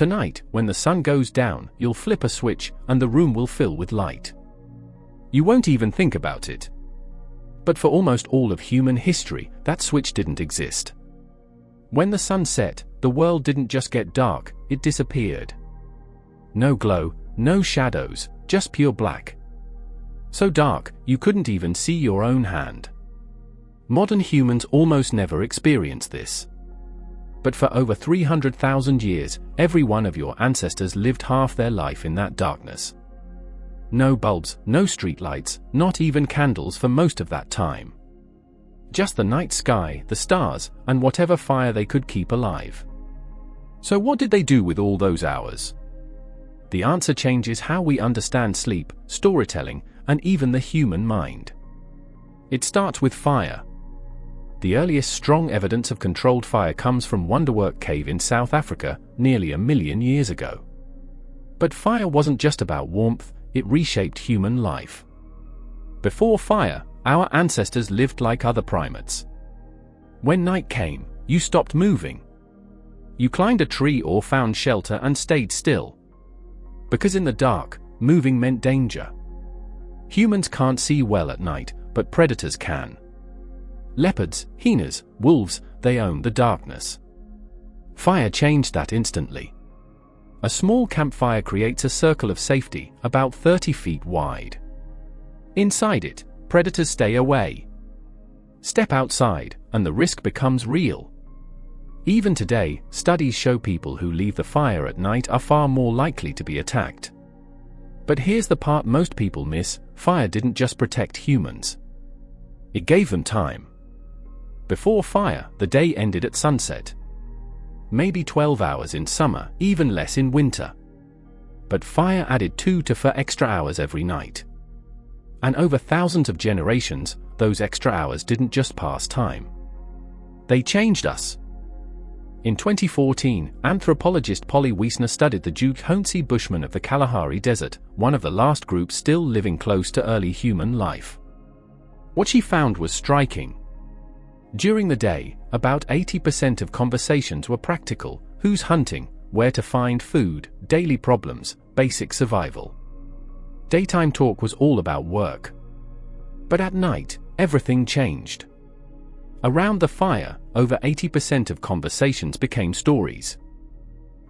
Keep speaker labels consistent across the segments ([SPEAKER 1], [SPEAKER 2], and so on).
[SPEAKER 1] Tonight, when the sun goes down, you'll flip a switch and the room will fill with light. You won't even think about it. But for almost all of human history, that switch didn't exist. When the sun set, the world didn't just get dark, it disappeared. No glow, no shadows, just pure black. So dark, you couldn't even see your own hand. Modern humans almost never experience this. But for over 300,000 years, every one of your ancestors lived half their life in that darkness. No bulbs, no streetlights, not even candles for most of that time. Just the night sky, the stars, and whatever fire they could keep alive. So what did they do with all those hours? The answer changes how we understand sleep, storytelling, and even the human mind. It starts with fire. The earliest strong evidence of controlled fire comes from Wonderwork Cave in South Africa, nearly 1 million years ago. But fire wasn't just about warmth, it reshaped human life. Before fire, our ancestors lived like other primates. When night came, you stopped moving. You climbed a tree or found shelter and stayed still. Because in the dark, moving meant danger. Humans can't see well at night, but predators can. Leopards, hyenas, wolves, they own the darkness. Fire changed that instantly. A small campfire creates a circle of safety, about 30 feet wide. Inside it, predators stay away. Step outside, and the risk becomes real. Even today, studies show people who leave the fire at night are far more likely to be attacked. But here's the part most people miss: fire didn't just protect humans. It gave them time. Before fire, the day ended at sunset. Maybe 12 hours in summer, even less in winter. But fire added 2 to 4 extra hours every night. And over thousands of generations, those extra hours didn't just pass time. They changed us. In 2014, anthropologist Polly Wiesner studied the Jukhontsi Bushmen of the Kalahari Desert, one of the last groups still living close to early human life. What she found was striking. During the day, about 80% of conversations were practical: who's hunting, where to find food, daily problems, basic survival. Daytime talk was all about work. But at night, everything changed. Around the fire, over 80% of conversations became stories.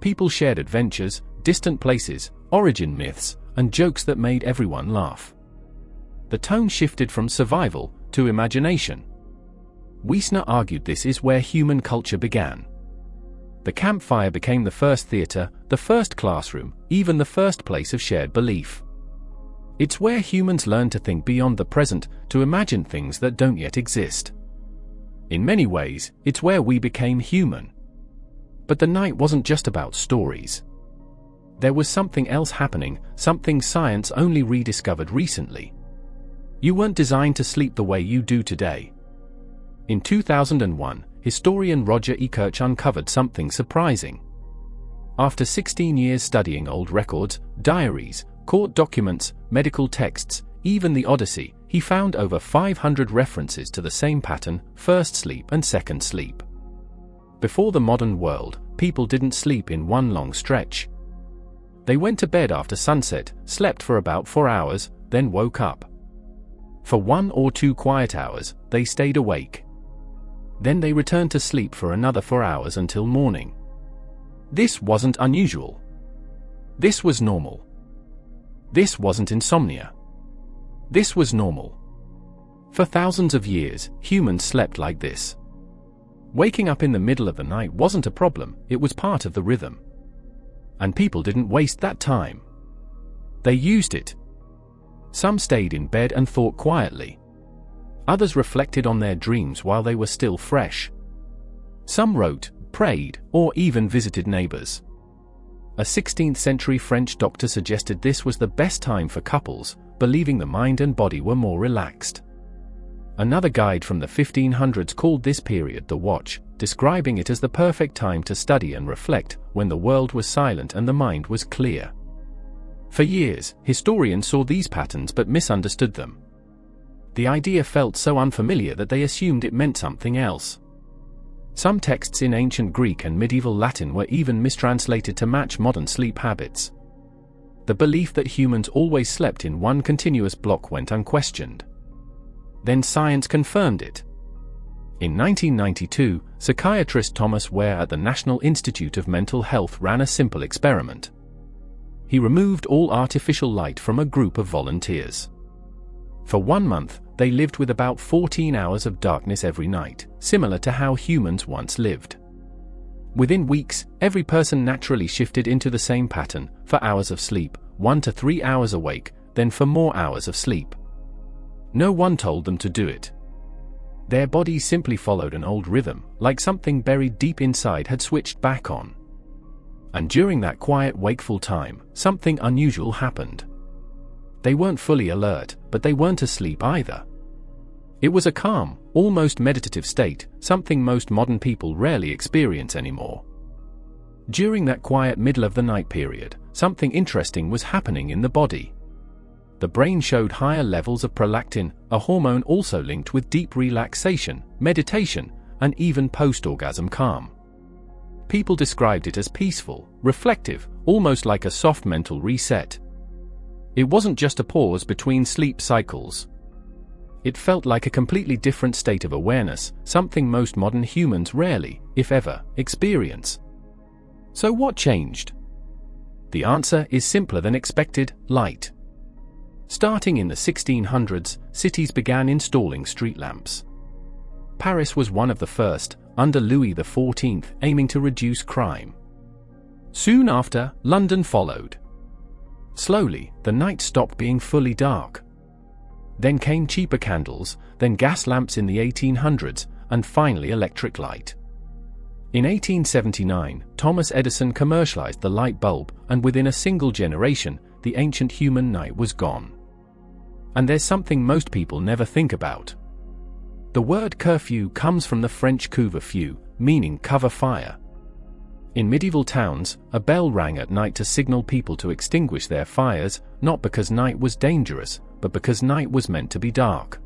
[SPEAKER 1] People shared adventures, distant places, origin myths, and jokes that made everyone laugh. The tone shifted from survival to imagination. Wiesner argued this is where human culture began. The campfire became the first theater, the first classroom, even the first place of shared belief. It's where humans learn to think beyond the present, to imagine things that don't yet exist. In many ways, it's where we became human. But the night wasn't just about stories. There was something else happening, something science only rediscovered recently. You weren't designed to sleep the way you do today. In 2001, historian Roger E. Kirch uncovered something surprising. After 16 years studying old records, diaries, court documents, medical texts, even the Odyssey, he found over 500 references to the same pattern: first sleep and second sleep. Before the modern world, people didn't sleep in one long stretch. They went to bed after sunset, slept for about 4 hours, then woke up. For 1 or 2 quiet hours, they stayed awake. Then they returned to sleep for another 4 hours until morning. This wasn't unusual. This was normal. This wasn't insomnia. This was normal. For thousands of years, humans slept like this. Waking up in the middle of the night wasn't a problem, it was part of the rhythm. And people didn't waste that time. They used it. Some stayed in bed and thought quietly. Others reflected on their dreams while they were still fresh. Some wrote, prayed, or even visited neighbors. A 16th century French doctor suggested this was the best time for couples, believing the mind and body were more relaxed. Another guide from the 1500s called this period the Watch, describing it as the perfect time to study and reflect, when the world was silent and the mind was clear. For years, historians saw these patterns but misunderstood them. The idea felt so unfamiliar that they assumed it meant something else. Some texts in ancient Greek and medieval Latin were even mistranslated to match modern sleep habits. The belief that humans always slept in one continuous block went unquestioned. Then science confirmed it. In 1992, psychiatrist Thomas Ware at the National Institute of Mental Health ran a simple experiment. He removed all artificial light from a group of volunteers. For 1 month, they lived with about 14 hours of darkness every night, similar to how humans once lived. Within weeks, every person naturally shifted into the same pattern: for hours of sleep, 1 to 3 hours awake, then for more hours of sleep. No one told them to do it. Their bodies simply followed an old rhythm, like something buried deep inside had switched back on. And during that quiet, wakeful time, something unusual happened. They weren't fully alert, but they weren't asleep either. It was a calm, almost meditative state, something most modern people rarely experience anymore. During that quiet middle-of-the-night period, something interesting was happening in the body. The brain showed higher levels of prolactin, a hormone also linked with deep relaxation, meditation, and even post-orgasm calm. People described it as peaceful, reflective, almost like a soft mental reset. It wasn't just a pause between sleep cycles. It felt like a completely different state of awareness, something most modern humans rarely, if ever, experience. So what changed? The answer is simpler than expected: light. Starting in the 1600s, cities began installing street lamps. Paris was one of the first, under Louis XIV, aiming to reduce crime. Soon after, London followed. Slowly, the night stopped being fully dark. Then came cheaper candles, then gas lamps in the 1800s, and finally electric light. In 1879, Thomas Edison commercialized the light bulb, and within a single generation, the ancient human night was gone. And there's something most people never think about. The word curfew comes from the French couvre-feu, meaning cover fire. In medieval towns, a bell rang at night to signal people to extinguish their fires, not because night was dangerous, but because night was meant to be dark.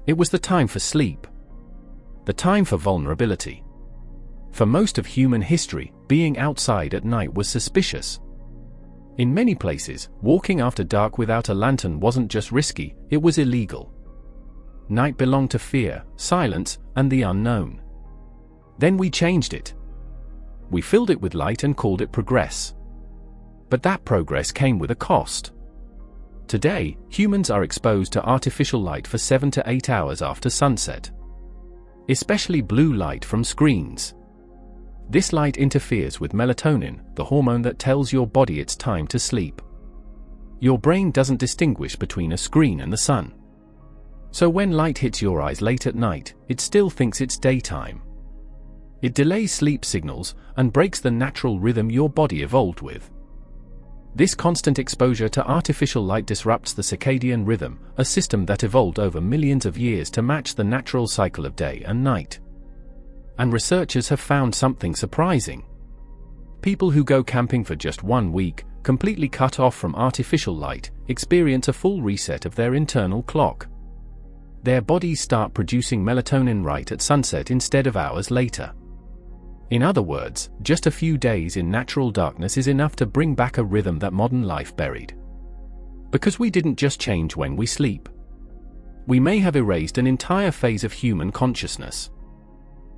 [SPEAKER 1] It was the time for sleep. The time for vulnerability. For most of human history, being outside at night was suspicious. In many places, walking after dark without a lantern wasn't just risky, it was illegal. Night belonged to fear, silence, and the unknown. Then we changed it. We filled it with light and called it progress. But that progress came with a cost. Today, humans are exposed to artificial light for 7 to 8 hours after sunset. Especially blue light from screens. This light interferes with melatonin, the hormone that tells your body it's time to sleep. Your brain doesn't distinguish between a screen and the sun. So when light hits your eyes late at night, it still thinks it's daytime. It delays sleep signals and breaks the natural rhythm your body evolved with. This constant exposure to artificial light disrupts the circadian rhythm, a system that evolved over millions of years to match the natural cycle of day and night. And researchers have found something surprising. People who go camping for just 1 week, completely cut off from artificial light, experience a full reset of their internal clock. Their bodies start producing melatonin right at sunset instead of hours later. In other words, just a few days in natural darkness is enough to bring back a rhythm that modern life buried. Because we didn't just change when we sleep. We may have erased an entire phase of human consciousness.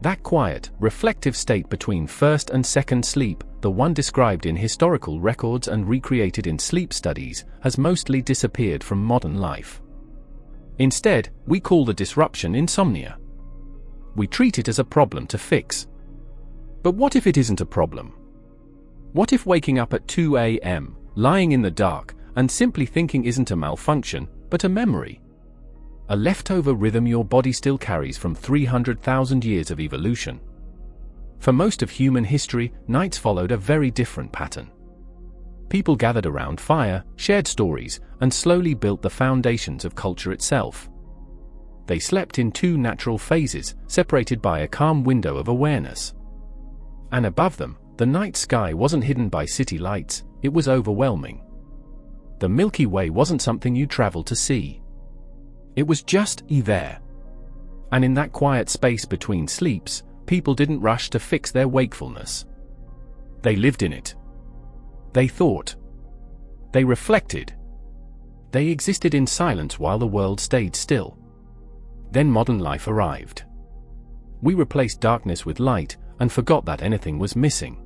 [SPEAKER 1] That quiet, reflective state between first and second sleep, the one described in historical records and recreated in sleep studies, has mostly disappeared from modern life. Instead, we call the disruption insomnia. We treat it as a problem to fix. But what if it isn't a problem? What if waking up at 2 a.m., lying in the dark, and simply thinking isn't a malfunction, but a memory? A leftover rhythm your body still carries from 300,000 years of evolution. For most of human history, nights followed a very different pattern. People gathered around fire, shared stories, and slowly built the foundations of culture itself. They slept in 2 natural phases, separated by a calm window of awareness. And above them, the night sky wasn't hidden by city lights, it was overwhelming. The Milky Way wasn't something you traveled to see. It was just there. And in that quiet space between sleeps, People didn't rush to fix their wakefulness. They lived in it. They thought. They reflected. They existed in silence while the world stayed still. Then modern life arrived. We replaced darkness with light, and forgot that anything was missing.